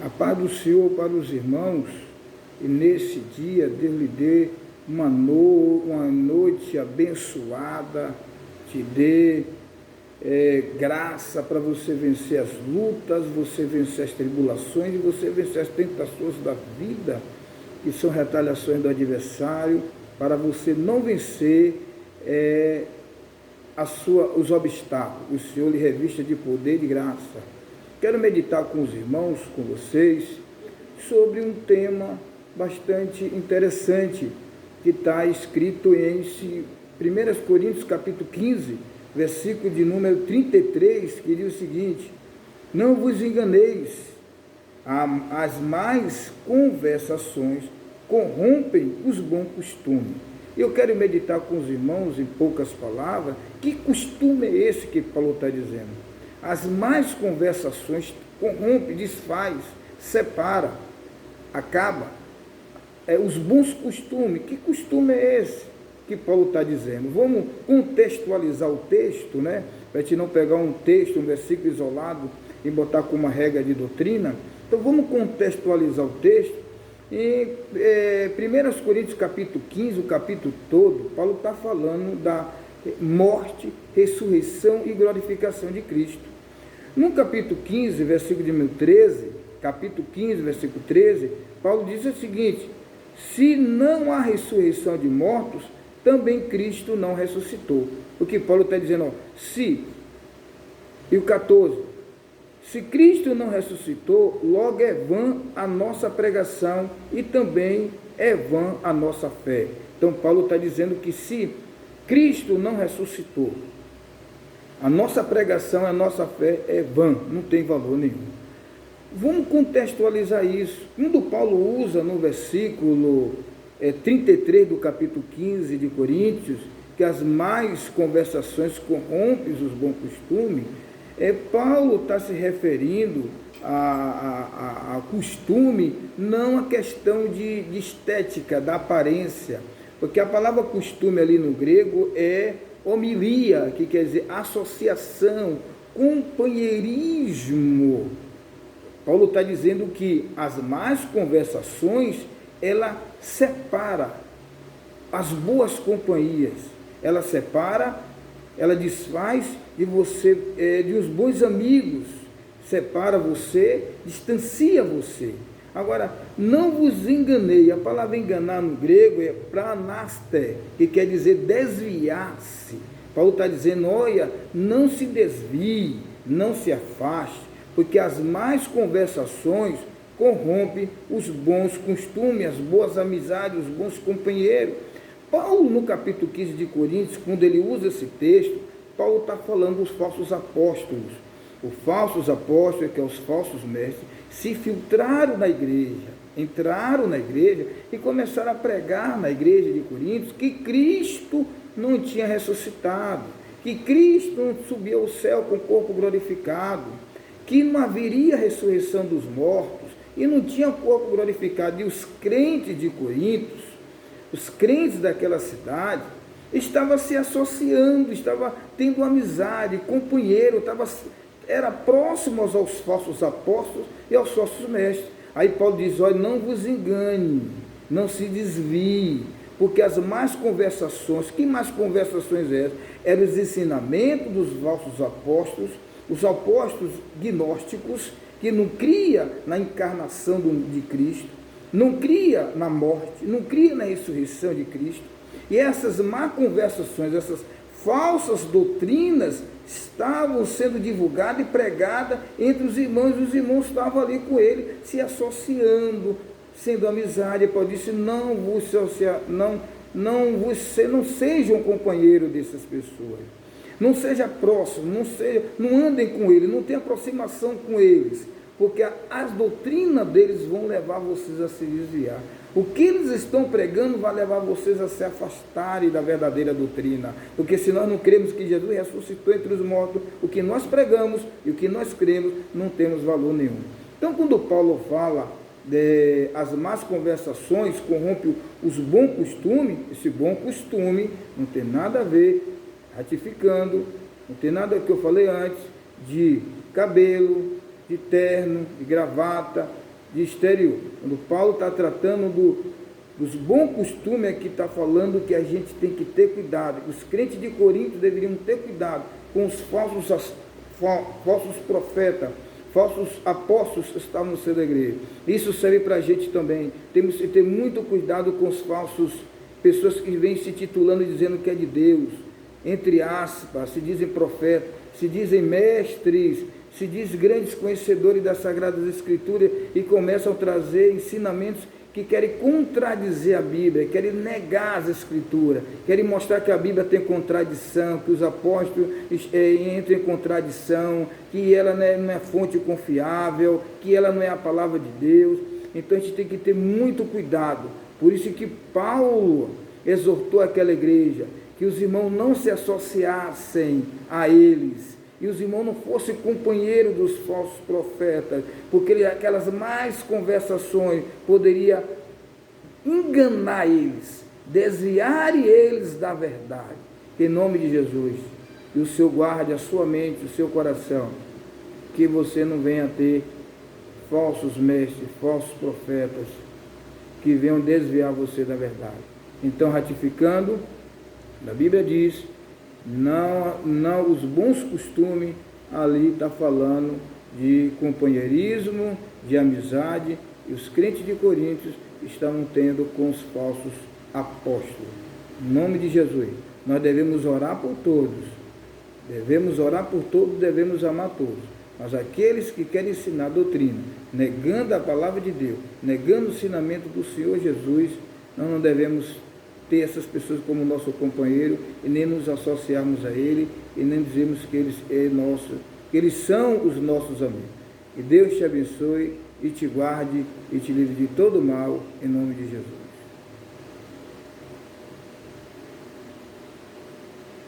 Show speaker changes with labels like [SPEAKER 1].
[SPEAKER 1] A paz do Senhor para os irmãos, e nesse dia Deus lhe dê uma noite abençoada, te dê graça para você vencer as lutas, você vencer as tribulações e você vencer as tentações da vida, que são retaliações do adversário, para você não vencer os obstáculos. O Senhor lhe revista de poder e de graça. Quero meditar com os irmãos, com vocês, sobre um tema bastante interessante, que está escrito em 1 Coríntios capítulo 15, versículo de número 33, que diz o seguinte: não vos enganeis, as más conversações corrompem os bons costumes. Eu quero meditar com os irmãos, em poucas palavras, que costume é esse que Paulo está dizendo? As más conversações corrompe, desfaz, separa, acaba. Os bons costumes, que costume é esse que Paulo está dizendo? Vamos contextualizar o texto, né? Para a gente não pegar um texto, um versículo isolado e botar como uma regra de doutrina. Então vamos contextualizar o texto. Em 1 Coríntios capítulo 15, o capítulo todo, Paulo está falando da morte, ressurreição e glorificação de Cristo. No capítulo 15, versículo de número 13, capítulo 15, versículo 13, Paulo diz o seguinte: se não há ressurreição de mortos, também Cristo não ressuscitou. O que Paulo está dizendo, e o 14, se Cristo não ressuscitou, logo é vã a nossa pregação e também é vã a nossa fé. Então Paulo está dizendo que se Cristo não ressuscitou, a nossa pregação, a nossa fé é vã, não tem valor nenhum. Vamos contextualizar isso. Quando Paulo usa no versículo 33 do capítulo 15 de Coríntios, que as más conversações corrompem os bons costumes, Paulo está se referindo a costume, não a questão de estética, da aparência, porque a palavra costume ali no grego é homilia, que quer dizer associação, companheirismo. Paulo está dizendo que as más conversações, ela separa as boas companhias, ela separa, ela desfaz de você, de uns bons amigos, separa você, distancia você. Agora, não vos enganei, a palavra enganar no grego é pranaste, que quer dizer desviar-se. Paulo está dizendo, olha, não se desvie, não se afaste, porque as más conversações corrompem os bons costumes, as boas amizades, os bons companheiros. Paulo, no capítulo 15 de Coríntios, quando ele usa esse texto, Paulo está falando dos falsos apóstolos. Os falsos apóstolos, que são os falsos mestres, se filtraram na igreja, entraram na igreja e começaram a pregar na igreja de Coríntios que Cristo não tinha ressuscitado, que Cristo não subiu ao céu com o corpo glorificado, que não haveria ressurreição dos mortos e não tinha corpo glorificado. E os crentes de Coríntios, os crentes daquela cidade, estavam se associando, estavam tendo amizade, companheiro, era próximos aos falsos apóstolos e aos falsos mestres. Aí Paulo diz, olha, não vos engane, não se desvie, porque as más conversações, que más conversações eram? Eram os ensinamentos dos falsos apóstolos, os apóstolos gnósticos, que não cria na encarnação de Cristo, não cria na morte, não cria na ressurreição de Cristo. E essas má conversações, essas falsas doutrinas estavam sendo divulgadas e pregadas entre os irmãos, e os irmãos estavam ali com ele, se associando, sendo amizade. Paulo disse, não sejam companheiros dessas pessoas, não seja próximo, não andem com eles, não tenha aproximação com eles, porque as doutrinas deles vão levar vocês a se desviar. O que eles estão pregando vai levar vocês a se afastarem da verdadeira doutrina, porque se nós não cremos que Jesus ressuscitou entre os mortos, o que nós pregamos e o que nós cremos não temos valor nenhum. Então, quando Paulo fala as más conversações corrompem os bons costumes, esse bom costume não tem nada a ver, ratificando, não tem nada que eu falei antes, de cabelo, de terno, de gravata, de exterior. Quando Paulo está tratando dos bons costumes, aqui está falando que a gente tem que ter cuidado. Os crentes de Corinto deveriam ter cuidado com os falsos profetas, falsos apóstolos que estavam no seio da igreja. Isso serve para a gente também. Temos que ter muito cuidado com os falsos, pessoas que vêm se titulando e dizendo que é de Deus, entre aspas, se dizem profetas, se dizem mestres, se diz grandes conhecedores das Sagradas Escrituras e começam a trazer ensinamentos que querem contradizer a Bíblia, querem negar as Escrituras, querem mostrar que a Bíblia tem contradição, que os apóstolos entram em contradição, que ela não é fonte confiável, que ela não é a palavra de Deus. Então a gente tem que ter muito cuidado. Por isso que Paulo exortou aquela igreja, que os irmãos não se associassem a eles, e os irmãos não fossem companheiros dos falsos profetas, porque aquelas mais conversações poderiam enganar eles, desviar eles da verdade. Em nome de Jesus, que o Senhor guarde a sua mente, o seu coração, que você não venha ter falsos mestres, falsos profetas, que venham desviar você da verdade. Então, ratificando, a Bíblia diz, não os bons costumes, ali está falando de companheirismo, de amizade, e os crentes de Coríntios estavam tendo com os falsos apóstolos. Em nome de Jesus, nós devemos orar por todos, devemos amar todos, mas aqueles que querem ensinar doutrina, negando a palavra de Deus, negando o ensinamento do Senhor Jesus, nós não devemos ter essas pessoas como nosso companheiro e nem nos associarmos a ele e nem dizermos que eles são os nossos amigos. Que Deus te abençoe e te guarde e te livre de todo mal, em nome de Jesus.